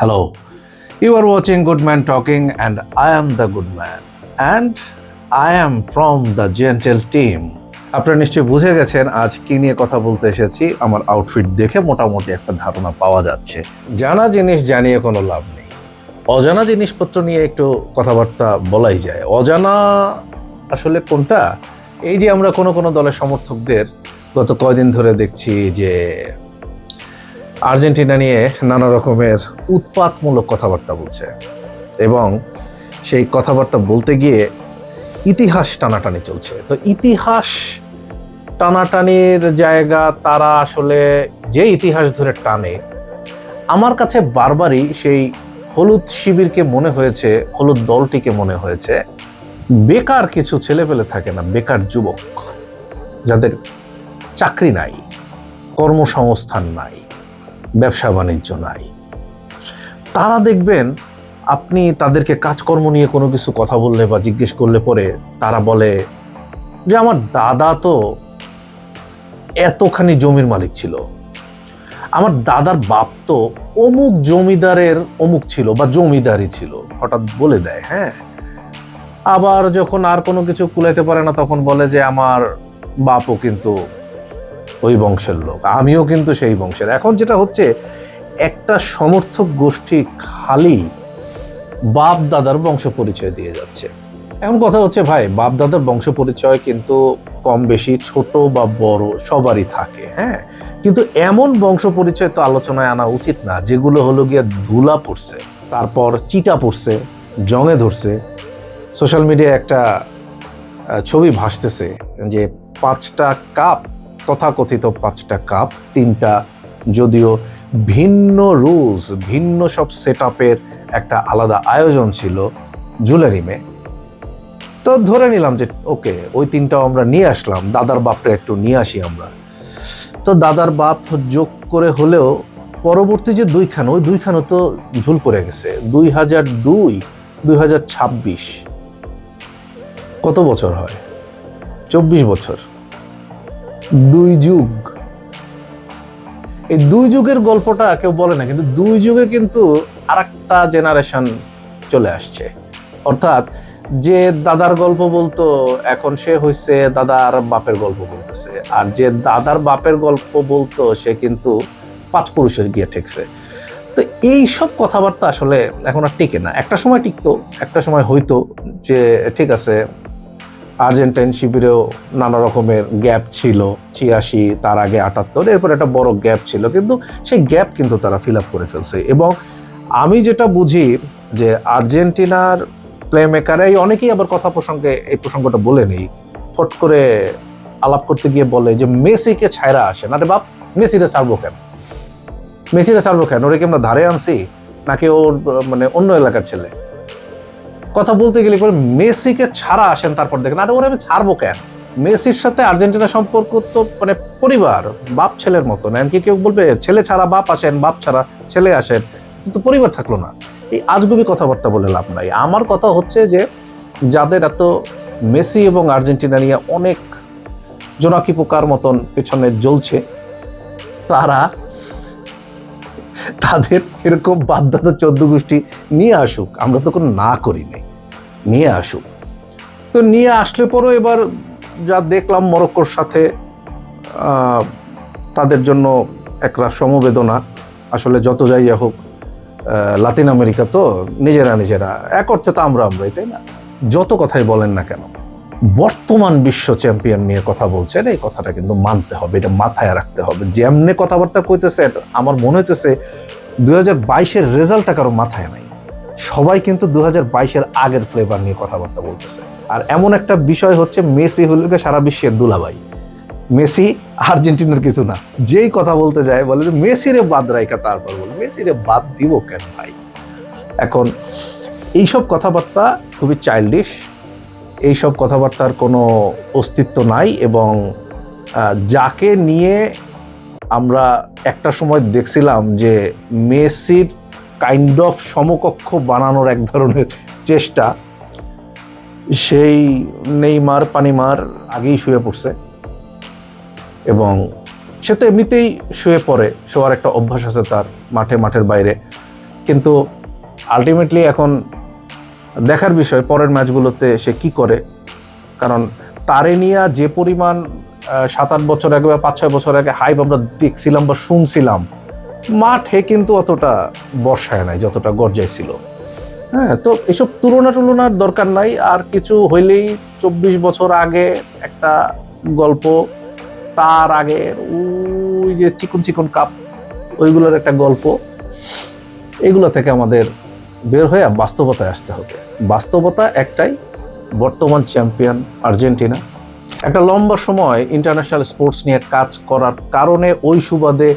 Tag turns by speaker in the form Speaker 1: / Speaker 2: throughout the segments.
Speaker 1: Hello, you are watching Good Man Talking, and I am the good man, and I am from the gentle team. আপনারা নিশ্চয়ই বুঝে গেছেন আজ কি নিয়ে কথা বলতে এসেছি। আমার আউটফিট দেখে মোটামুটি একটা ধারণা পাওয়া যাচ্ছে। জানা জিনিস জানিয়ে কোনো লাভ নেই, অজানা জিনিসপত্র নিয়ে একটু কথাবার্তা বলাই যায়। অজানা আসলে কোনটা? এই যে আমরা কোনো কোনো দলের সমর্থকদের গত কয়দিন ধরে দেখছি যে আর্জেন্টিনা নিয়ে নানা রকমের উৎপাতমূলক কথাবার্তা বলছে, এবং সেই কথাবার্তা বলতে গিয়ে ইতিহাস টানাটানি চলছে। তো ইতিহাস টানাটানির জায়গা তারা আসলে যে ইতিহাস ধরে টানে, আমার কাছে বারবারই সেই হলুদ শিবিরকে মনে হয়েছে, হলুদ দলটিকে মনে হয়েছে বেকার কিছু ছেলেপেলে থাকে না, বেকার যুবক যাদের চাকরি নাই, কর্মসংস্থান নাই, ব্যবসা বাণিজ্য নাই। তারা দেখবেন আপনি তাদেরকে কাজকর্ম নিয়ে কোনো কিছু কথা বললে বা জিজ্ঞেস করলে পরে তারা বলে যে আমার দাদা তো এতখানি জমির মালিক ছিল, আমার দাদার বাপ তো অমুক জমিদারের অমুক ছিল বা জমিদারই ছিল, হঠাৎ বলে দেয়। হ্যাঁ, আবার যখন আর কোনো কিছু কুলাইতে পারে না তখন বলে যে আমার বাপও কিন্তু ওই বংশের লোক, আমিও কিন্তু সেই বংশের। এখন যেটা হচ্ছে, একটা সমর্থক গোষ্ঠী খালি বাপ দাদার বংশ পরিচয় দিয়ে যাচ্ছে। এখন কথা হচ্ছে, ভাই, বাপ দাদার বংশ পরিচয় কিন্তু কম বেশি ছোট বা বড় সবারই থাকে, হ্যাঁ, কিন্তু এমন বংশ পরিচয় তো আলোচনায় আনা উচিত না যেগুলো হলো গিয়া ধুলা পড়ছে, তারপর চিটা পড়ছে, জঙে ধরছে। সোশ্যাল মিডিয়ায় একটা ছবি ভাসতেছে যে 5টা কাপ, তথাকথিত 5টা কাপ, 3টা যদিও ভিন্ন রুলস, ভিন্ন সব সেট আপের একটা আলাদা আয়োজন ছিল জুয়েলারিমে। তো ধরে নিলাম যে ওকে, ওই 3টাও আমরা নিয়ে আসলাম, দাদার বাপটা একটু নিয়ে আসি আমরা। তো দাদার বাপ যোগ করে হলেও পরবর্তী যে 2খান, ওই 2খানও তো ঝুল পড়ে গেছে। 2002, 2026, কত বছর হয়? 24 বছর, 2 যুগ। এই 2 যুগের গল্পটা কেউ বলে না, কিন্তু 2 যুগে কিন্তু আরেকটা জেনারেশন চলে আসছে। অর্থাৎ যে দাদার গল্প বলতো এখন সে হইছে দাদার বাপের গল্প বলতেছে, আর যে দাদার বাপের গল্প বলতো সে কিন্তু 5 পুরুষে গিয়ে ঠেকছে। তো এই সব কথাবার্তা আসলে এখন আর টিকে না। একটা সময় টিকতো, একটা সময় হইতো যে ঠিক আছে, আর্জেন্টাইন শিবিরেও নানা রকমের গ্যাপ ছিল, 86, তার আগে 78, এরপর একটা বড় গ্যাপ ছিল, কিন্তু সেই গ্যাপ কিন্তু তারা ফিল আপ করে ফেলছে। এবং আমি যেটা বুঝি যে আর্জেন্টিনার প্লে মেকার, এই অনেকেই আবার কথা প্রসঙ্গে এই প্রসঙ্গটা বলে নেই, ফট করে আলাপ করতে গিয়ে বলে যে মেসিকে ছাইরা আসেন। আরে বাপ, মেসিরে ছাড়বো কেন? মেসিরে ছাড়বো কেন? ওরে কি আমরা ধারে আনছি নাকি ওর মানে অন্য এলাকার ছেলে? কথা বলতে গেলে পরে মেসিকে ছাড়া আসেন, তারপর দেখেন আরে ওরা আমি ছাড়বো কেন? মেসির সাথে আর্জেন্টিনার সম্পর্ক তো মানে পরিবার, বাপ ছেলের মতো। এমনকি কেউ বলবে ছেলে ছাড়া বাপ আসেন, বাপ ছাড়া ছেলে আসেন, কিন্তু পরিবার থাকলো না। এই আজগুবি কথাবার্তা বলে লাভ নাই। আমার কথা হচ্ছে যে যাদের এত মেসি এবং আর্জেন্টিনা নিয়ে অনেক জোনাকি পোকার মতন পেছনে জ্বলছে, তারা তাদের এরকম বাপদাদা 14 গোষ্ঠী নিয়ে আসুক, আমরা তো কোনো না করি নাই, নিয়ে আসুক। তো নিয়ে আসলে পরও এবার যা দেখলাম মরক্কোর সাথে, তাদের জন্য একটা সমবেদনা। আসলে যত যাই হোক, লাতিন আমেরিকা তো নিজেরা এক অর্থে তো আমরাই, তাই না? যত কথাই বলেন না কেন, বর্তমান বিশ্ব চ্যাম্পিয়ন নিয়ে কথা বলছেন, এই কথাটা কিন্তু মানতে হবে, এটা মাথায় রাখতে হবে। যেমনে কথাবার্তা কইতেছে, আমার মনে হইতেছে 2022-এর রেজাল্টটা কারো মাথায় নাই। সবাই কিন্তু 2022-এর আগের ফ্লেভার নিয়ে কথাবার্তা বলতেছে। আর এমন একটা বিষয় হচ্ছে, মেসি হলো সারা বিশ্বের দুলাভাই, মেসি আর্জেন্টিনার কিছু না। যেই কথা বলতে যায় বলে যে মেসিরে বাদ রাইকা, তারপর বলে মেসিরে বাদ দিব কেন ভাই? এখন এইসব কথাবার্তা খুবই চাইল্ডিশ, এইসব কথাবার্তার কোনো অস্তিত্ব নাই। এবং যাকে নিয়ে আমরা একটা সময় দেখছিলাম যে মেসির কাইন্ড অফ সমকক্ষ বানানোর এক ধরনের চেষ্টা, সেই নেইমার পানিমার আগেই শুয়ে পড়ছে, এবং সে তো এমনিতেই শুয়ে পড়ে, শোয়ার একটা অভ্যাস আছে তার, মাঠের বাইরে। কিন্তু আলটিমেটলি এখন দেখার বিষয় পরের ম্যাচগুলোতে সে কি করে, কারণ তারে নিয়ে যে পরিমাণ 7-8 বছর আগে বা 5-6 বছর আগে হাইপ আমরা দেখছিলাম বা শুনছিলাম, মাঠে কিন্তু অতটা বর্ষায় নাই যতটা গর্জাইছিল। হ্যাঁ, তো এসব তুলনার দরকার নাই। আর কিছু হইলেই 24 বছর আগে একটা গল্প, তার আগে ওই যে চিকন চিকন কাপ, ওইগুলোর একটা গল্প, এগুলো থেকে আমাদের বের হয়ে বাস্তবতায় আসতে হবে। বাস্তবতা একটাই, বর্তমান চ্যাম্পিয়ন আর্জেন্টিনা। একটা লম্বা সময় ইন্টারন্যাশনাল স্পোর্টস নিয়ে কাজ করার কারণে ওই সুবাদে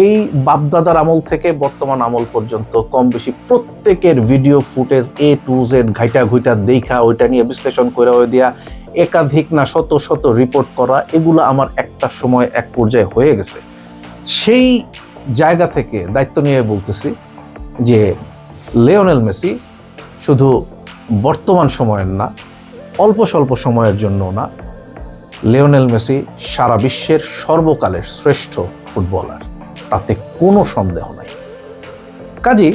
Speaker 1: এই বাপদাদার আমল থেকে বর্তমান আমল পর্যন্ত কম বেশি প্রত্যেকের video footage A to Z ঘাইটা দেখা ওইটা নিয়ে বিশ্লেষণ করে ওই দিয়া একাধিক না শত শত রিপোর্ট করা, এগুলো আমার একটা সময় এক পর্যায়ে হয়ে গেছে। সেই জায়গা থেকে দায়িত্ব নিয়ে বলতেছি যে লিওনেল মেসি শুধু বর্তমান সময়ের না, অল্প স্বল্প সময়ের জন্য না, লিওনেল মেসি সারা বিশ্বের সর্বকালের শ্রেষ্ঠ ফুটবলার, তাতে কোনো সন্দেহ নাই। কাজী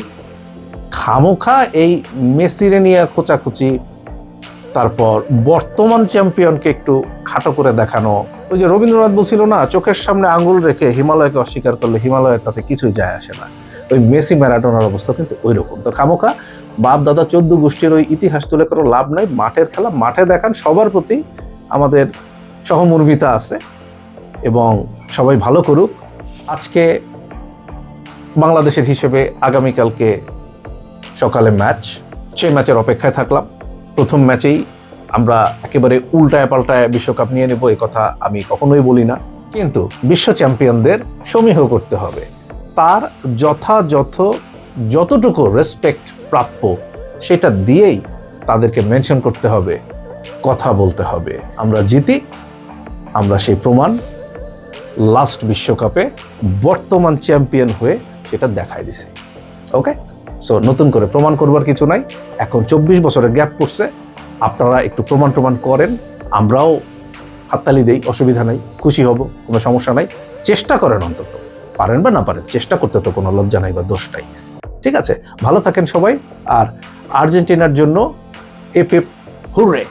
Speaker 1: খামোখা এই মেসিরে নিয়ে খোঁচাখুচি, তারপর বর্তমান চ্যাম্পিয়নকে একটু খাটো করে দেখানো, ওই যে রবীন্দ্রনাথ বলছিল না, চোখের সামনে আঙ্গুল রেখে হিমালয়কে অস্বীকার করলে হিমালয়ের তাতে কিছুই যায় আসে না। ওই মেসি ম্যারাডোনার অবস্থা কিন্তু ওই রকম। তো খামোখা বাপ দাদা 14 গোষ্ঠীর ওই ইতিহাস তুলে কোনো লাভ নাই। মাঠের খেলা মাঠে দেখান, সবার প্রতি আমাদের সহমর্মিতা আছে এবং সবাই ভালো করুক। আজকে বাংলাদেশের হিসেবে আগামীকালকে সকালে ম্যাচ, সেই ম্যাচের অপেক্ষায় থাকলাম। প্রথম ম্যাচেই আমরা একেবারে উল্টায় পাল্টায় বিশ্বকাপ নিয়ে নেব, এই কথা আমি কখনোই বলি না, কিন্তু বিশ্ব চ্যাম্পিয়নদের সমীহ করতে হবে। তার যথাযথ যতটুকু রেসপেক্ট প্রাপ্য সেটা দিয়েই তাদেরকে মেনশন করতে হবে, কথা বলতে হবে। আমরা জিতি, আমরা সেই প্রমাণ লাস্ট বিশ্বকাপে বর্তমান চ্যাম্পিয়ন হয়ে সেটা দেখাই দিছি। ওকে, সো নতুন করে প্রমাণ করবার কিছু নাই। এখন 24 বছরের গ্যাপ পড়ছে, আপনারা একটু প্রমাণ করেন, আমরাও হাততালি দেই, অসুবিধা নাই, খুশি হব, কোনো সমস্যা নাই। চেষ্টা করেন, অন্তত পারেন বা না পারেন, চেষ্টা করতে তো কোনো লজ্জা নাই বা দোষ নাই। ঠিক আছে, ভালো থাকেন সবাই। আর আর্জেন্টিনার জন্য হিপ হিপ হুররে।